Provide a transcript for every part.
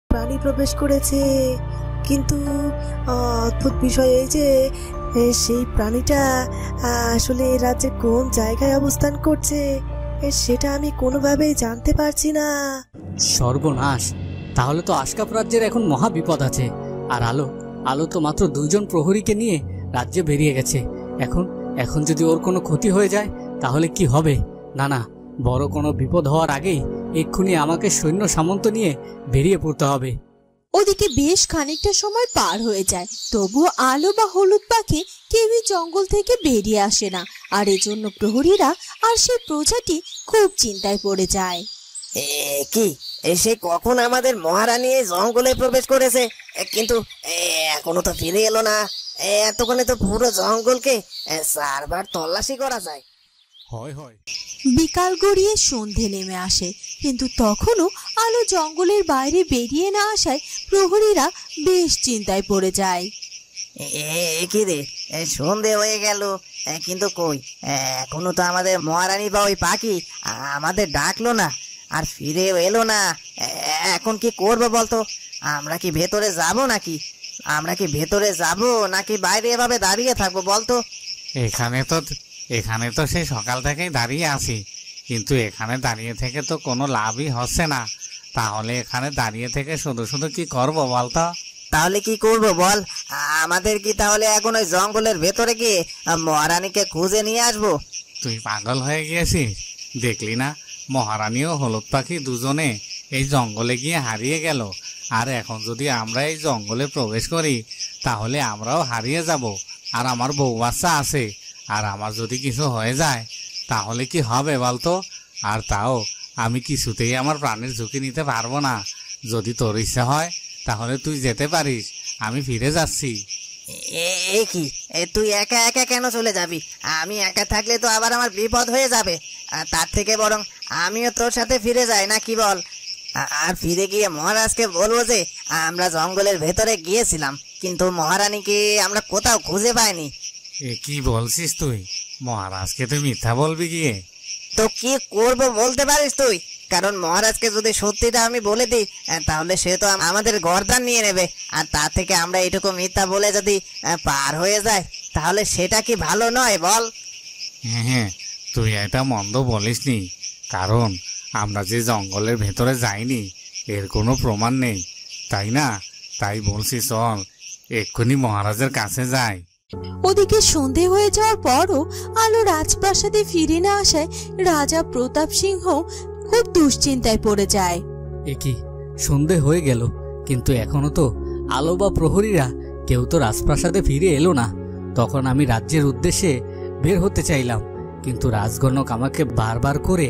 প্রাণী প্রবেশ করেছে। কিন্তু অদ্ভুত বিষয় এই যে সেই প্রাণীটা আসলে এই রাজ্যের কোন জায়গায় অবস্থান করছে সেটা আমি কোনোভাবেই জানতে পারছি না। সর্বনাশ! তাহলে তো আশকাপ রাজ্যের এখন মহা বিপদ আছে। আর আলো আলো তো মাত্র 2 জন প্রহরীকে নিয়ে রাজ্যে বেরিয়ে গেছে। এখন এখন যদি ওর কোনো ক্ষতি হয়ে যায় তাহলে কি হবে? না না, বড় কোনো বিপদ হওয়ার আগেই এক্ষুনি আমাকে সৈন্য সামন্ত নিয়ে বেরিয়ে পড়তে হবে। ওদিকে বেশ খানিকটা সময় পার হয়ে যায়, তবুও আলো বা হলুদ পাখি কেউই জঙ্গল থেকে বেরিয়ে আসে না। আর এজন্য প্রহরীরা আর সেই প্রজাটি খুব চিন্তায় পড়ে যায়। কি সে কখন আমাদের মহারানী এই জঙ্গলে প্রবেশ করেছে, কিন্তু এখনো তো ফিরে এলো না। এতক্ষণে তো পুরো জঙ্গলকে 4 বার তল্লাশি করা যায়। বিকাল গড়িয়ে সন্ধে নেমে আসে, কিন্তু তখনও আলো জঙ্গলের বাইরে বেরিয়ে না আসায় প্রহরীরা বেশ চিন্তায় পড়ে যায়। কি রে, সন্ধে হয়ে গেল, কিন্তু কই এখনো তো আমাদের মহারানী বা ওই পাখি আমাদের ডাকলো না, আর ফিরেও এলো না। এখন কি করবো বলতো? আমরা কি ভেতরে যাব নাকি? আমরা কি ভেতরে যাব নাকি বাইরে এভাবে দাঁড়িয়ে থাকবো বলতো? এখানে তো সেই সকাল থেকেই দাঁড়িয়ে আছি, কিন্তু এখানে দাঁড়িয়ে থেকে তো কোনো লাভই হচ্ছে না। তাহলে এখানে দাঁড়িয়ে থেকে শুধু শুধু কি করবো বলতো? তাহলে কি করব বল? আমাদের কি তাহলে এখন ওই জঙ্গলের ভেতরে গিয়ে মহারানীকে খুঁজে নিয়ে আসবো? তুই পাগল হয়ে গিয়েছিস? দেখলি না মহারানী ও হলুদ পাখি দুজনে এই জঙ্গলে গিয়ে হারিয়ে গেল। আর এখন যদি আমরা এই জঙ্গলে প্রবেশ করি তাহলে আমরাও হারিয়ে যাব। আর আমার বউ বাচ্চা আছে, আর আমার যদি কিছু হয়ে যায় তাহলে কি হবে বলতো? আর তাও আমি কিছুতেই আমার প্রাণের ঝুঁকি নিতে পারবো না। যদি তোর ইচ্ছা হয় তাহলে তুই যেতে পারিস, আমি ফিরে যাচ্ছি। কি তুই একা একা কেন চলে যাবি? আমি একা থাকলে তো আবার আমার বিপদ হয়ে যাবে। তার থেকে বরং আমিও তোর সাথে ফিরে যাই, না কি বল? আর ফিরে গিয়ে মহারাজকে বলবো যে আমরা জঙ্গলের ভেতরে গিয়েছিলাম, কিন্তু মহারানীকে আমরা কোথাও খুঁজে পাইনি। কি বলছিস তুই? মহারাজকে তুই মিথ্যা বলবি গিয়ে? তো কি করব বলতে পারিস তুই? কারণ মহারাজকে যদি সত্যিটা আমি বলে দিই তাহলে সে তো আমাদের গর্দান নিয়ে নেবে। আর তা থেকে আমরা এইটুকু মিথ্যা বলে যদি পার হয়ে যায় তাহলে সেটা কি ভালো নয় বল? হ্যাঁ, তুই এটা মন্দ বলিসনি, কারণ আমরা যে জঙ্গলের ভেতরে যাইনি এর কোনো প্রমাণ নেই, তাই না? তাই বলছি চল এক্ষুনি মহারাজের কাছে যাই। ওদিকে সন্ধে হয়ে যাওয়ার পরও আলো রাজপ্রাসাদে ফিরে না আসায় রাজা প্রতাপ সিংহ খুব দুশ্চিন্তায় পড়ে যায়। কি সন্ধে হয়ে গেল, কিন্তু এখনো তো আলো বা প্রহরীরা কেউ তো রাজপ্রাসাদে ফিরে এলো না। তখন আমি রাজ্যের উদ্দেশ্যে বের হতে চাইলাম, কিন্তু রাজগণক আমাকে বারবার করে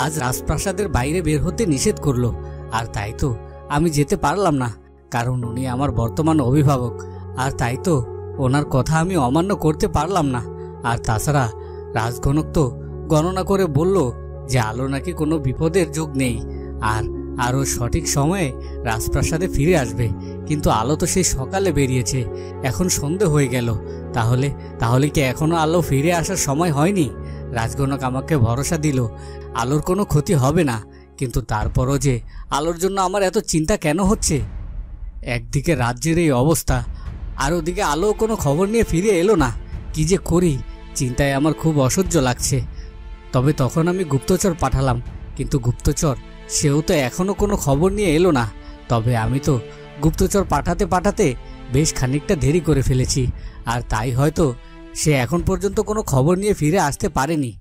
আজ রাজপ্রাসাদের বাইরে বের হতে নিষেধ করলো। আর তাই তো আমি যেতে পারলাম না, কারণ উনি আমার বর্তমান অভিভাবক। আর তাই তো ওনার কথা আমি অমান্য করতে পারলাম না। আর তাছাড়া রাজগণক তো গণনা করে বলল যে আলো নাকি কোনো বিপদের যোগ নেই, আর আরও সঠিক সময়ে রাজপ্রাসাদে ফিরে আসবে। কিন্তু আলো তো সেই সকালে বেরিয়েছে, এখন সন্ধে হয়ে গেল। তাহলে কি এখনো আলো ফিরে আসার সময় হয়নি? রাজগণক আমাকে ভরসা দিল আলোর কোনো ক্ষতি হবে না, কিন্তু তারপরও যে আলোর জন্য আমার এত চিন্তা কেন হচ্ছে? একদিকে রাজ্যের এই অবস্থা, আর ওদিকে আলো কোনো খবর নিয়ে ফিরে এলো না। কি যে করি, চিন্তায় আমার খুব অসহ্য লাগছে। তবে তখন আমি গুপ্তচর পাঠালাম, কিন্তু গুপ্তচর সেও তো এখনও কোনো খবর নিয়ে এলো না। তবে আমি তো গুপ্তচর পাঠাতে বেশ খানিকটা দেরি করে ফেলেছি, আর তাই হয়তো সে এখন পর্যন্ত কোনো খবর নিয়ে ফিরে আসতে পারেনি।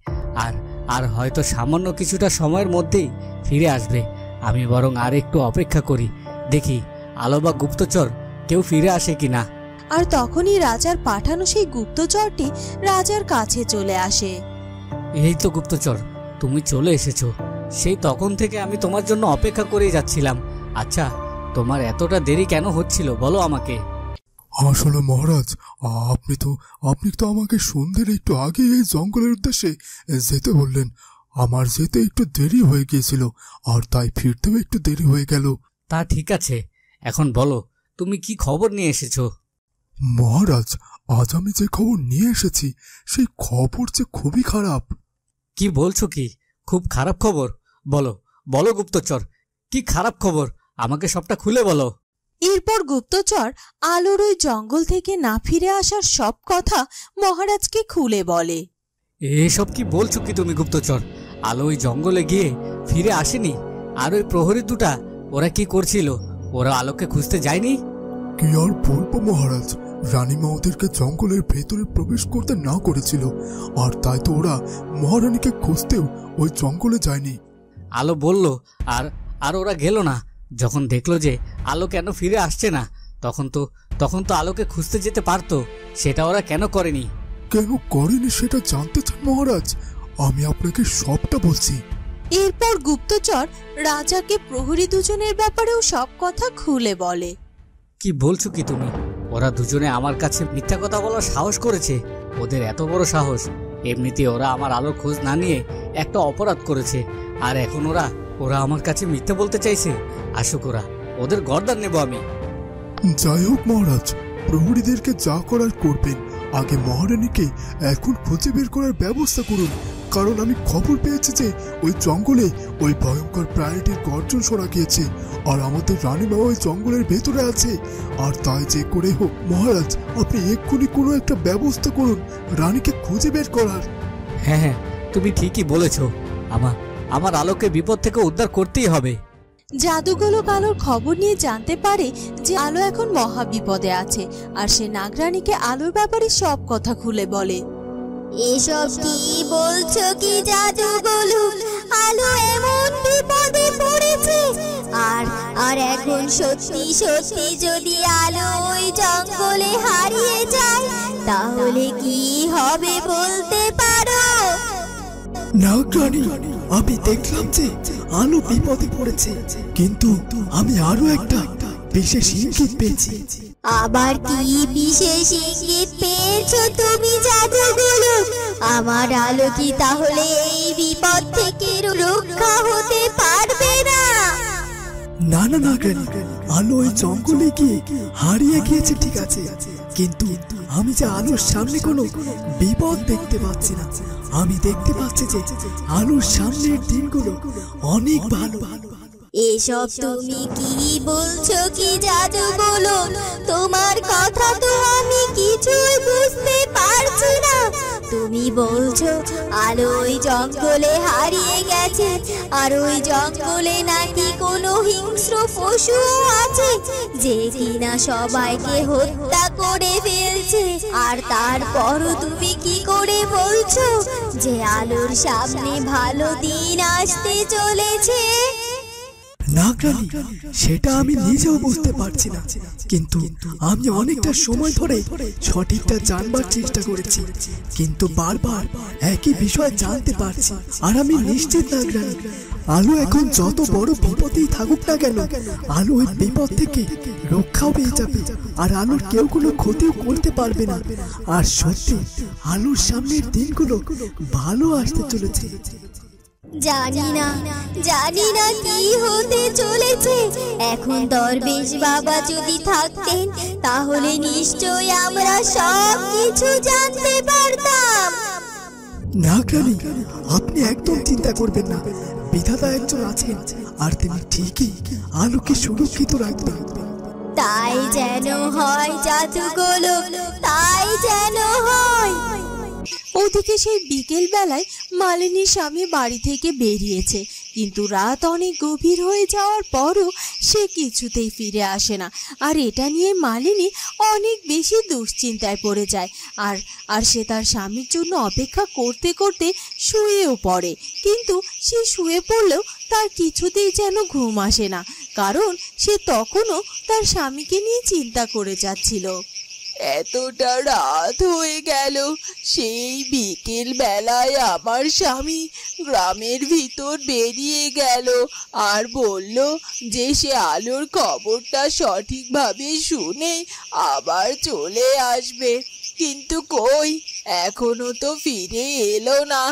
আর হয়তো সামান্য কিছুটা সময়ের মধ্যেই ফিরে আসবে। আমি বরং আর একটু অপেক্ষা করি, দেখি আলো বা গুপ্তচর কেউ ফিরে আসে কিনা। আর তখনই রাজার পাঠানো সেই গুপ্তচরটি রাজার কাছে চলে আসে। এই তো গুপ্তচর, তুমি চলে এসেছো। সেই তখন থেকে আমি তোমার জন্য অপেক্ষা করেই যাচ্ছিলাম। আচ্ছা, তোমার এতটা দেরি কেন হচ্ছিল বলো আমাকে। আসলে মহারাজ, আপনি তো আমাকে সন্ধ্যের একটু আগে এই জঙ্গলের উদ্দেশ্যে যেতে বললেন। আমার যেতে একটু দেরি হয়ে গিয়েছিল, আর তাই ফিরতেও একটু দেরি হয়ে গেল। তা ঠিক আছে, এখন বলো তুমি কি খবর নিয়ে এসেছো? মহারাজ, আজ আমি যে খবর নিয়ে এসেছি সেই খবর যে খুবই খারাপ। কি বলছো? কি খুব খারাপ খবর? বলো গুপ্তচর, কি খারাপ খবর? আমাকে সবটা খুলে বলো। এরপর গুপ্তচর আলোর ওই জঙ্গল থেকে না ফিরে আসার সব কথা মহারাজকে খুলে বলে। এসব কি বলছো কি তুমি গুপ্তচর? আলো ওই জঙ্গলে গিয়ে ফিরে আসেনি। আর ওই প্রহরী দুটা ওরা কি করছিল? ওরা আলোকে খুঁজতে যায়নি? কি আর বলবো মহারাজ, রানীমা ওদেরকে জঙ্গলের ভেতরে প্রবেশ করতে না করেছিল, আর তাই তো ওরা মহারানীকে খুঁজতেও ওই জঙ্গলে যায়নি। আলো বলল আর আর ওরা গেল না। যখন দেখলো যে আলো কেন ফিরে আসছে না, তখন তো আলোকে খুঁজতে যেতে পারতো। সেটা ওরা কেন করেনি? কেন করেনি সেটা জানতে চান মহারাজ? আমি আপনাকে সবটা বলছি। এরপর গুপ্তচর রাজাকে প্রহরী দুজনের ব্যাপারেও সব কথা খুলে বলে। কি বলছো কি তুমি? ওরা দুজনে আমার কাছে মিথ্যা কথা বলার সাহস করেছে। ওদের এত বড় সাহস! এমনিতে ওরা আমার আলোর খোঁজ না নিয়ে একটা অপরাধ করেছে, আর এখন ওরা আমার কাছে মিথ্যা বলতে চাইছে। আসুক, ওদের গর্দান নেব আমি। যাই হোক মহারাজ, প্রহরীদেরকে যা করার করবেন, আগে মহারানীকে এখন খুঁজে বের করার ব্যবস্থা করুন। কারণ আমি খবর পেয়েছি যে ওই জঙ্গলে ওই ভয়ঙ্কর প্রাণীটির গর্জন শোনা গিয়েছে, আর আমাদের রানীমা ওই জঙ্গলের ভেতরে আছে। আর তাই যে করে হোক মহারাজ, আপনি এক্ষুনি কোনো একটা ব্যবস্থা করুন রানীকে খুঁজে বের করার। হ্যাঁ, তুমি ঠিকই বলেছ। আমার আলোকে বিপদ থেকে উদ্ধার করতেই হবে। জাদুগোলক আলোর খবর নিয়ে জানতে পারে যে আলো এখন মহা বিপদে আছে, আর সে নাগরানীকে আলোর ব্যাপারে সব কথা খুলে বলে। এসব কি বলছো কি জাদুগোলক? আলো এমন বিপদে পড়েছে, আর এখন সত্যি সত্যি যদি আলো ওই জঙ্গলে হারিয়ে যায়, তাহলে কি হবে বলতে পারো? নাগরানী, আমি দেখলাম যে আলো বিপদে পড়েছে, কিন্তু আমি আরো একটা বিশেষ ইঙ্গিত পেয়েছি। আবার কি বিশেষ ইঙ্গিত পেয়েছো তুমি জাদুগোলক? আমার আলো কি তাহলে এই বিপদ থেকে রক্ষা হতে পারবে না? না না নাগরানী, আলো ওই জঙ্গলে গিয়ে হারিয়ে গিয়েছে ঠিক আছে, কিন্তু আমি যে আলোর সামনে কোনো বিপদ দেখতে পাচ্ছি না। আমি দেখতে পাচ্ছি যে আলোর সামনের দিনগুলো অনেক ভালো। এসব তুমি কি বলছো কি জাদুগোলক? তোমার কথা তো আমি কিছুই বুঝতে পারছি না। তুমি বলছো আলো ওই জঙ্গলে হারিয়ে গেছে, আর ওই জঙ্গলে নাকি কোনো হিংস্র পশুও আছে যে কিনা সবাইকে হত্যা করে ফেলছে। আর তারপরও তুমি কি করে বলছো যে আলোর সামনে ভালো দিন আসতে চলেছে? নাগরানী, সেটা আমি নিজেও বুঝতে পারছি না, কিন্তু আমি অনেকটা সময় ধরে সঠিকটা জানবার চেষ্টা করেছি, কিন্তু বারবার একই বিষয় জানতে পারছি। আর আমি নিশ্চিত নাগরানী, আলো এখন যত বড় বিপদেই থাকুক না কেন, আলো ওই বিপদ থেকে রক্ষাও পেয়ে যাবে, আর আলোর কেউ কোনো ক্ষতিও করতে পারবে না। আর সত্যি আলোর সামনের দিনগুলো ভালো আসতে চলেছে। জানি না কি হতে চলেছে। এখন দরবেশ বাবা যদি থাকতেন, তাহলে নিশ্চয়ই আমরা সব কিছু জানতে পারতাম। নাগরানী, আপনি একদম চিন্তা করবেন না, বিধাতা একজন আছেন, আর তিনি ঠিকই আলোকে সুরক্ষিত রাখবেন। তাই যেন হয় জাদুগোলক, তাই যেন হয়। ওদিকে সেই বিকেল বেলায় মালিনীর স্বামী বাড়ি থেকে বেরিয়েছে, কিন্তু রাত অনেক গভীর হয়ে যাওয়ার পরও সে কিছুতেই ফিরে আসে না। আর এটা নিয়ে মালিনী অনেক বেশি দুশ্চিন্তায় পড়ে যায়, আর সে তার স্বামীর জন্য অপেক্ষা করতে করতে শুয়েও পড়ে। কিন্তু সে শুয়ে পড়লেও তার কিছুতেই যেন ঘুম আসে না, কারণ সে তখনও তার স্বামীকে নিয়ে চিন্তা করে যাচ্ছিল। এতটা রাত হয়ে গেল, সেই বিকেল বেলায় আমার স্বামী গ্রামের ভিতর বেরিয়ে গেল আর বলল যে সে আলোর খবরটা সঠিকভাবে শুনে আবার চলে আসবে, কিন্তু কই, এখনো তো ফিরে এলো না।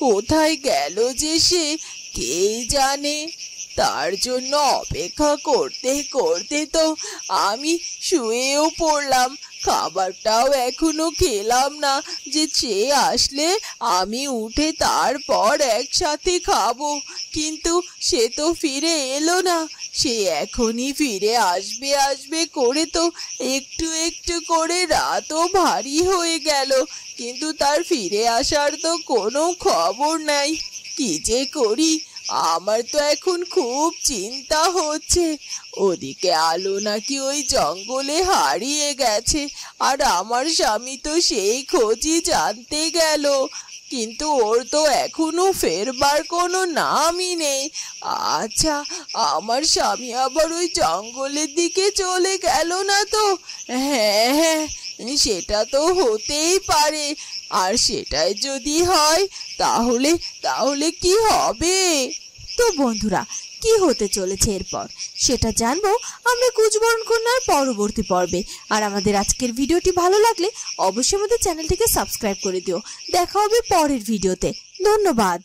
কোথায় গেল যে সে কে জানে। তার জন্য অপেক্ষা করতে করতে তো আমি শুয়েও পড়লাম, খাবারটাও এখনো খেলাম না যে সে আসলে আমি উঠে তারপর একসাথে খাবো, কিন্তু সে তো ফিরে এলো না। সে এখনই ফিরে আসবে আসবে করে তো একটু একটু করে রাতও ভারী হয়ে গেল, কিন্তু তার ফিরে আসার তো কোনো খবর নাই। কি যে করি, আমার তো এখন খুব চিন্তা হচ্ছে। ওদিকে আলো নাকি ওই জঙ্গলে হারিয়ে গেছে, আর আমার স্বামী তো সেই খোঁজই জানতে গেল, কিন্তু ওর তো এখনো ফেরবার কোনো নামই নেই। আচ্ছা, আমার স্বামী আবার ওই জঙ্গলের দিকে চলে গেল না তো? হ্যাঁ হ্যাঁ, সেটা তো হতেই পারে। আর সেটাই যদি হয় তাহলে তাহলে কি হবে? তো বন্ধুরা, কি হতে চলেছে এরপর সেটা জানবো আমরা কুচবরণ কন্যার পরবর্তী পর্বে। আর আমাদের আজকের ভিডিওটি ভালো লাগলে অবশ্যই আমাদের চ্যানেলটিকে সাবস্ক্রাইব করে দিও। দেখা হবে পরের ভিডিওতে। ধন্যবাদ।